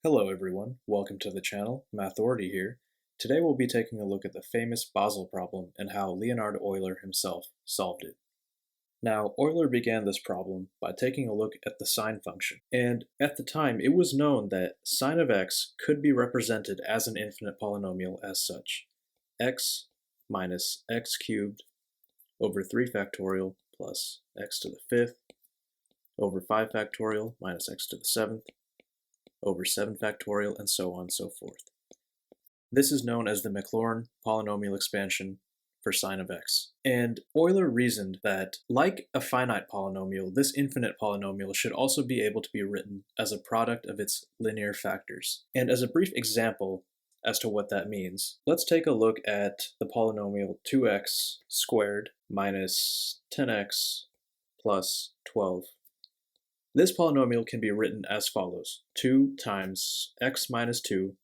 Hello everyone, welcome to the channel, Mathority here. Today we'll be taking a look at the famous Basel problem and how Leonhard Euler himself solved it. Now, Euler began this problem by taking a look at the sine function, and at the time it was known that sine of x could be represented as an infinite polynomial as such: x minus x cubed over 3 factorial plus x to the 5th over 5 factorial minus x to the 7th over 7 factorial, and so on and so forth. This is known as the Maclaurin polynomial expansion for sine of x. And Euler reasoned that, like a finite polynomial, this infinite polynomial should also be able to be written as a product of its linear factors. And as a brief example as to what that means, let's take a look at the polynomial 2x squared minus 10x plus 12. This polynomial can be written as follows: 2 times x minus 2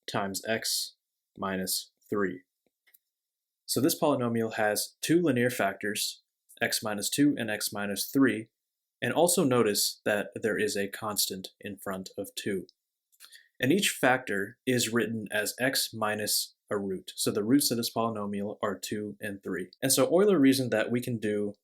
times x minus 3. So this polynomial has two linear factors, x minus 2 and x minus 3, and also notice that there is a constant in front of 2. And each factor is written as x minus a root. So the roots of this polynomial are 2 and 3. And so Euler reasoned that we can do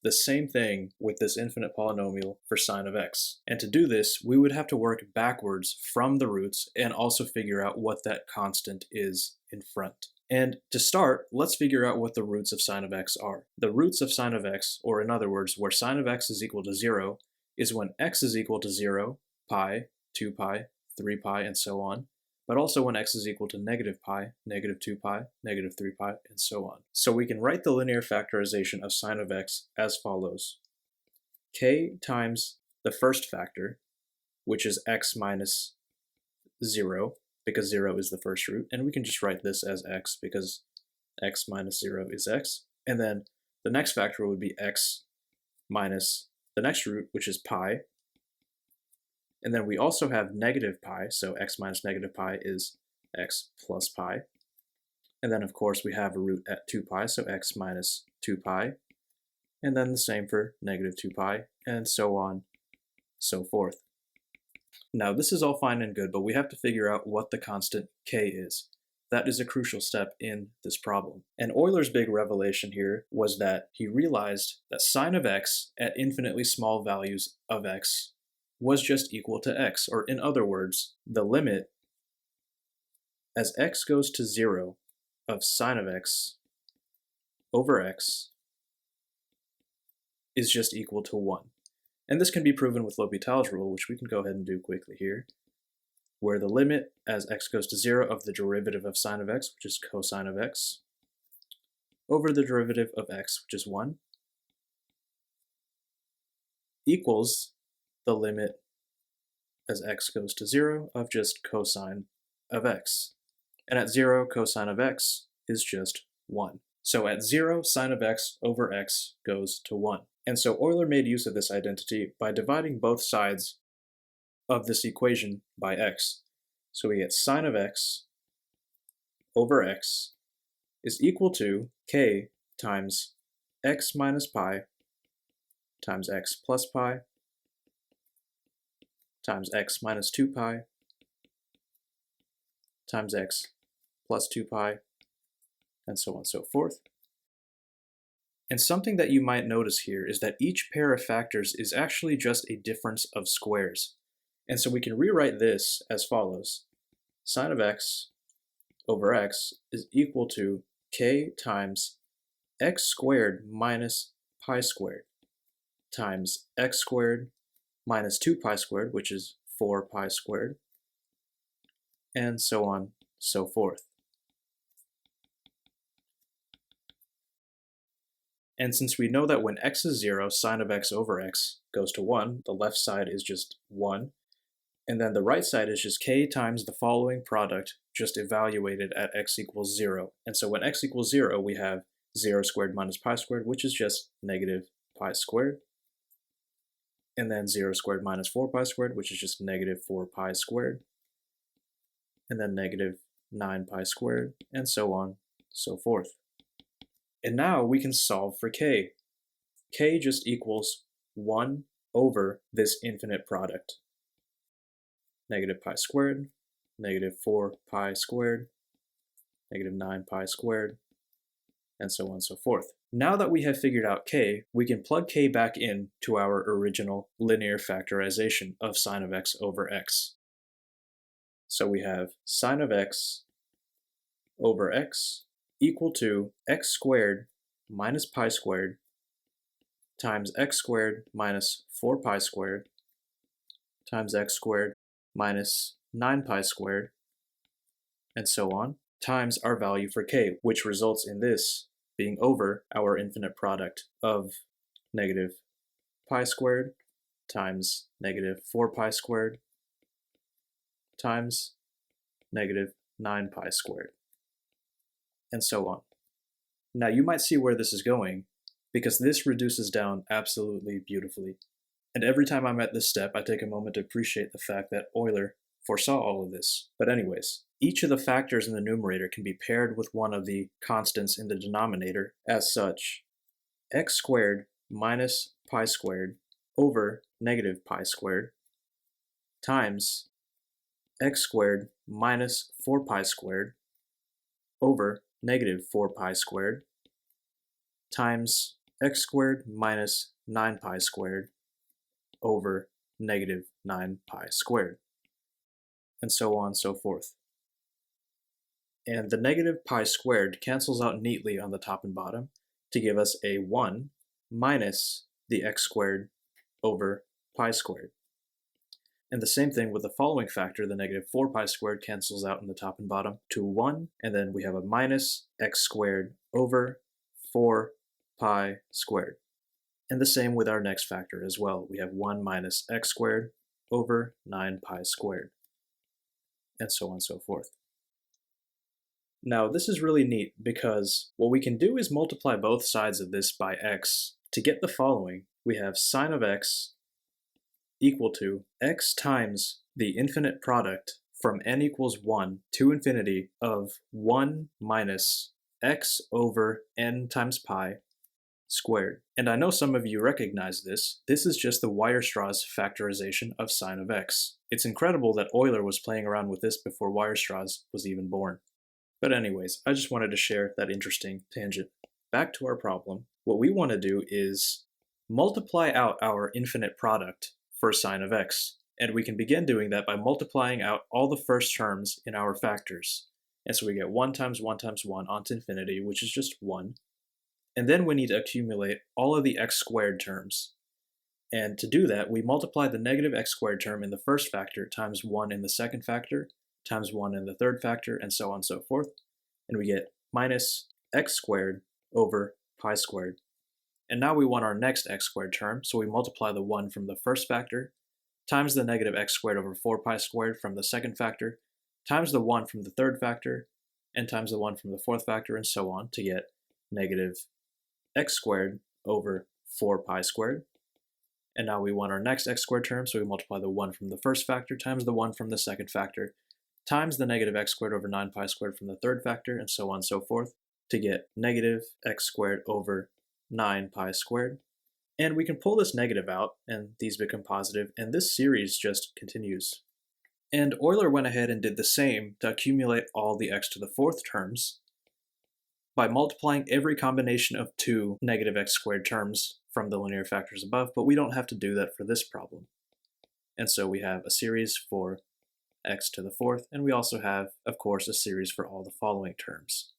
the same thing with this infinite polynomial for sine of x. And to do this, we would have to work backwards from the roots and also figure out what that constant is in front. And to start, let's figure out what the roots of sine of x are. The roots of sine of x, or in other words, where sine of x is equal to 0, is when x is equal to 0, pi, 2 pi, 3 pi, and so on, but also when x is equal to negative pi, negative 2 pi, negative 3 pi, and so on. So we can write the linear factorization of sine of x as follows: k times the first factor, which is x minus 0, because 0 is the first root, and we can just write this as x because x minus 0 is x, and then the next factor would be x minus the next root, which is pi. And then we also have negative pi, so x minus negative pi is x plus pi. And then of course we have a root at 2 pi, so x minus 2 pi. And then the same for negative 2 pi, and so on, so forth. Now this is all fine and good, but we have to figure out what the constant k is. That is a crucial step in this problem. And Euler's big revelation here was that he realized that sine of x at infinitely small values of x was just equal to x, or in other words, the limit as x goes to 0 of sine of x over x is just equal to 1. And this can be proven with L'Hopital's rule, which we can go ahead and do quickly here, where the limit as x goes to 0 of the derivative of sine of x, which is cosine of x, over the derivative of x, which is 1, equals the limit as x goes to 0 of just cosine of x. And at 0, cosine of x is just 1. So at 0, sine of x over x goes to 1. And so Euler made use of this identity by dividing both sides of this equation by x. So we get sine of x over x is equal to k times x minus pi times x plus pi times x minus 2 pi times x plus 2 pi, and so on and so forth. And something that you might notice here is that each pair of factors is actually just a difference of squares. And so we can rewrite this as follows: sine of x over x is equal to k times x squared minus pi squared times x squared minus 2 pi squared, which is 4 pi squared, and so on, so forth. And since we know that when x is 0, sine of x over x goes to 1, the left side is just 1, and then the right side is just k times the following product just evaluated at x equals 0. And so when x equals 0, we have 0 squared minus pi squared, which is just negative pi squared, and then 0 squared minus 4 pi squared, which is just negative 4 pi squared, and then negative 9 pi squared, and so on, so forth. And now we can solve for k. K just equals 1 over this infinite product. negative pi squared, negative 4 pi squared, negative 9 pi squared, and so on and so forth. Now that we have figured out k, we can plug k back in to our original linear factorization of sine of x over x. So we have sine of x over x equal to x squared minus pi squared times x squared minus 4 pi squared times x squared minus 9 pi squared, and so on, times our value for k, which results in this being over our infinite product of negative pi squared times negative 4 pi squared times negative 9 pi squared, and so on. Now you might see where this is going, because this reduces down absolutely beautifully. And every time I'm at this step, I take a moment to appreciate the fact that Euler foresaw all of this. But anyways, each of the factors in the numerator can be paired with one of the constants in the denominator as such. X squared minus pi squared over negative pi squared times x squared minus 4 pi squared over negative 4 pi squared times x squared minus 9 pi squared over negative 9 pi squared, and so on and so forth. And the negative pi squared cancels out neatly on the top and bottom to give us a 1 minus the x squared over pi squared. And the same thing with the following factor, the negative 4 pi squared cancels out in the top and bottom to 1, and then we have a minus x squared over 4 pi squared. And the same with our next factor as well. We have 1 minus x squared over 9 pi squared, and so on and so forth. Now this is really neat because what we can do is multiply both sides of this by x to get the following. We have sine of x equal to x times the infinite product from n equals 1 to infinity of 1 minus x over n times pi squared. And I know some of you recognize this. This is just the Weierstrass factorization of sine of x. It's incredible that Euler was playing around with this before Weierstrass was even born. But anyways, I just wanted to share that interesting tangent. Back to our problem. What we want to do is multiply out our infinite product for sine of x. And we can begin doing that by multiplying out all the first terms in our factors. And so we get 1 times 1 times 1 onto infinity, which is just 1. And then we need to accumulate all of the x squared terms. And to do that, we multiply the negative x squared term in the first factor times 1 in the second factor, times 1 in the third factor, and so on and so forth. And we get minus x squared over pi squared. And now we want our next x squared term, so we multiply the 1 from the first factor, times the negative x squared over 4 pi squared from the second factor, times the 1 from the third factor, and times the 1 from the fourth factor, and so on, to get negative x squared over 4 pi squared. And now we want our next x squared term, so we multiply the 1 from the first factor times the 1 from the second factor, times the negative x squared over 9 pi squared from the third factor, and so on and so forth, to get negative x squared over 9 pi squared. And we can pull this negative out, and these become positive, and this series just continues. And Euler went ahead and did the same to accumulate all the x to the fourth terms by multiplying every combination of two negative x squared terms from the linear factors above, but we don't have to do that for this problem. And so we have a series for x to the fourth, and we also have, of course, a series for all the following terms.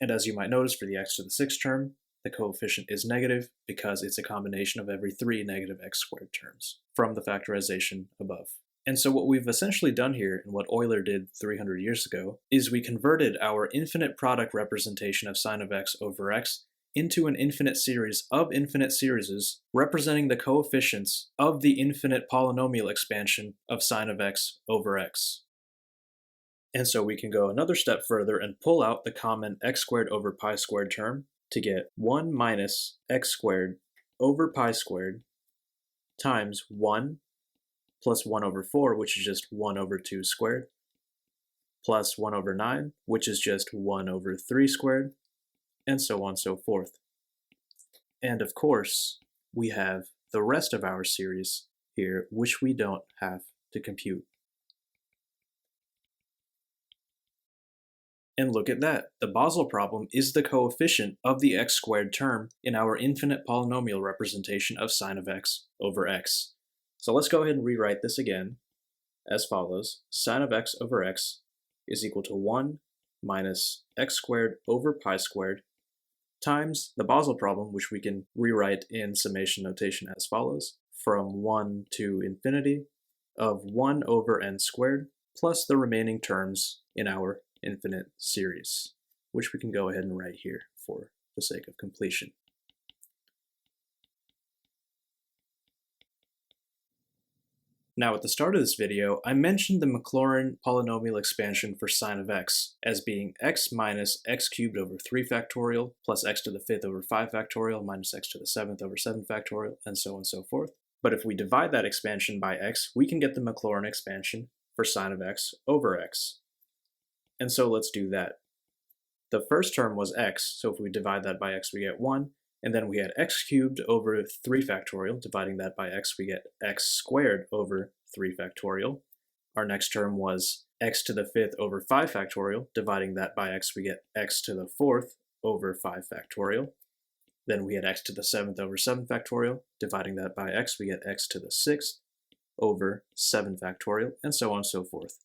And as you might notice, for the x to the sixth term, the coefficient is negative because it's a combination of every 3 negative x squared terms from the factorization above. And so what we've essentially done here, and what Euler did 300 years ago, is we converted our infinite product representation of sine of x over x into an infinite series of infinite series representing the coefficients of the infinite polynomial expansion of sine of x over x. And so we can go another step further and pull out the common x squared over pi squared term to get 1 minus x squared over pi squared times 1 plus 1 over 4, which is just 1 over 2 squared, plus 1 over 9, which is just 1 over 3 squared, and so on and so forth. And of course, we have the rest of our series here, which we don't have to compute. And look at that, the Basel problem is the coefficient of the x squared term in our infinite polynomial representation of sine of x over x. So let's go ahead and rewrite this again as follows. Sine of x over x is equal to 1 minus x squared over pi squared times the Basel problem, which we can rewrite in summation notation as follows, from 1 to infinity of 1 over n squared plus the remaining terms in our infinite series, which we can go ahead and write here for the sake of completion. Now at the start of this video, I mentioned the Maclaurin polynomial expansion for sine of x as being x minus x cubed over 3 factorial plus x to the 5th over 5 factorial minus x to the 7th over 7 factorial, and so on and so forth. But if we divide that expansion by x, we can get the Maclaurin expansion for sine of x over x. And so let's do that. The first term was x, so if we divide that by x we get 1, and then we had x cubed over 3 factorial, dividing that by x we get x squared over 3 factorial. Our next term was x to the 5th over 5 factorial, dividing that by x we get x to the 4th over 5 factorial. Then we had x to the 7th over 7 factorial, dividing that by x we get x to the 6th over 7 factorial, and so on and so forth.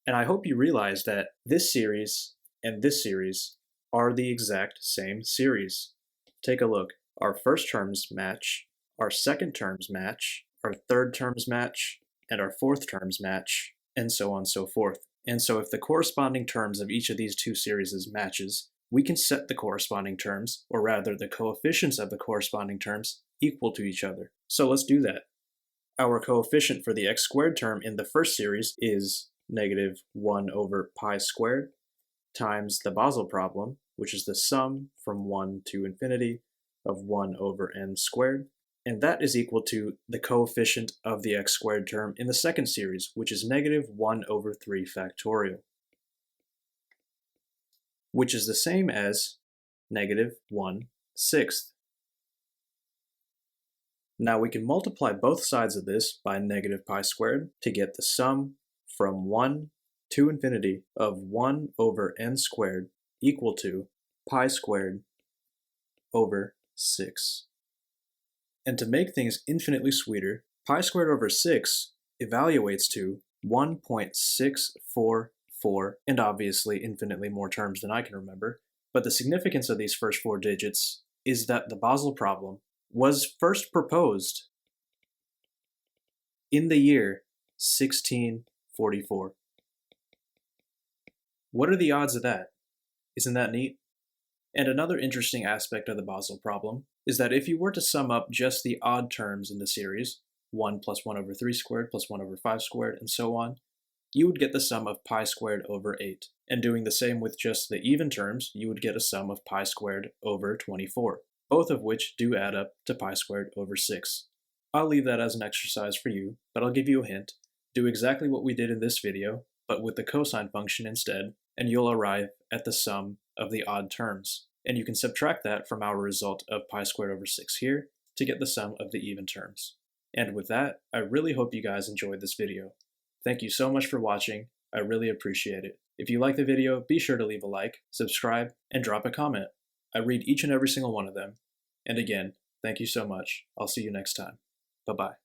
And I hope you realize that this series and this series are the exact same series. Take a look. Our first terms match, our second terms match, our third terms match, and our fourth terms match, and so on and so forth. And so if the corresponding terms of each of these two series matches, we can set the corresponding terms, or rather the coefficients of the corresponding terms, equal to each other. So let's do that. Our coefficient for the x squared term in the first series is negative 1 over pi squared times the Basel problem, which is the sum from 1 to infinity of 1 over n squared, and that is equal to the coefficient of the x squared term in the second series, which is negative 1 over 3 factorial, which is the same as negative 1/6. Now we can multiply both sides of this by negative pi squared to get the sum from 1 to infinity of 1 over n squared equal to pi squared over 6. And to make things infinitely sweeter, pi squared over 6 evaluates to 1.644, and obviously infinitely more terms than I can remember. But the significance of these first 4 digits is that the Basel problem was first proposed in the year 1644. What are the odds of that? Isn't that neat? And another interesting aspect of the Basel problem is that if you were to sum up just the odd terms in the series, 1 plus 1 over 3 squared plus 1 over 5 squared, and so on, you would get the sum of pi squared over 8. And doing the same with just the even terms, you would get a sum of pi squared over 24, both of which do add up to pi squared over 6. I'll leave that as an exercise for you, but I'll give you a hint. Do exactly what we did in this video, but with the cosine function instead, and you'll arrive at the sum of the odd terms. And you can subtract that from our result of pi squared over 6 here to get the sum of the even terms. And with that, I really hope you guys enjoyed this video. Thank you so much for watching. I really appreciate it. If you like the video, be sure to leave a like, subscribe, and drop a comment. I read each and every single one of them. And again, thank you so much. I'll see you next time. Bye-bye.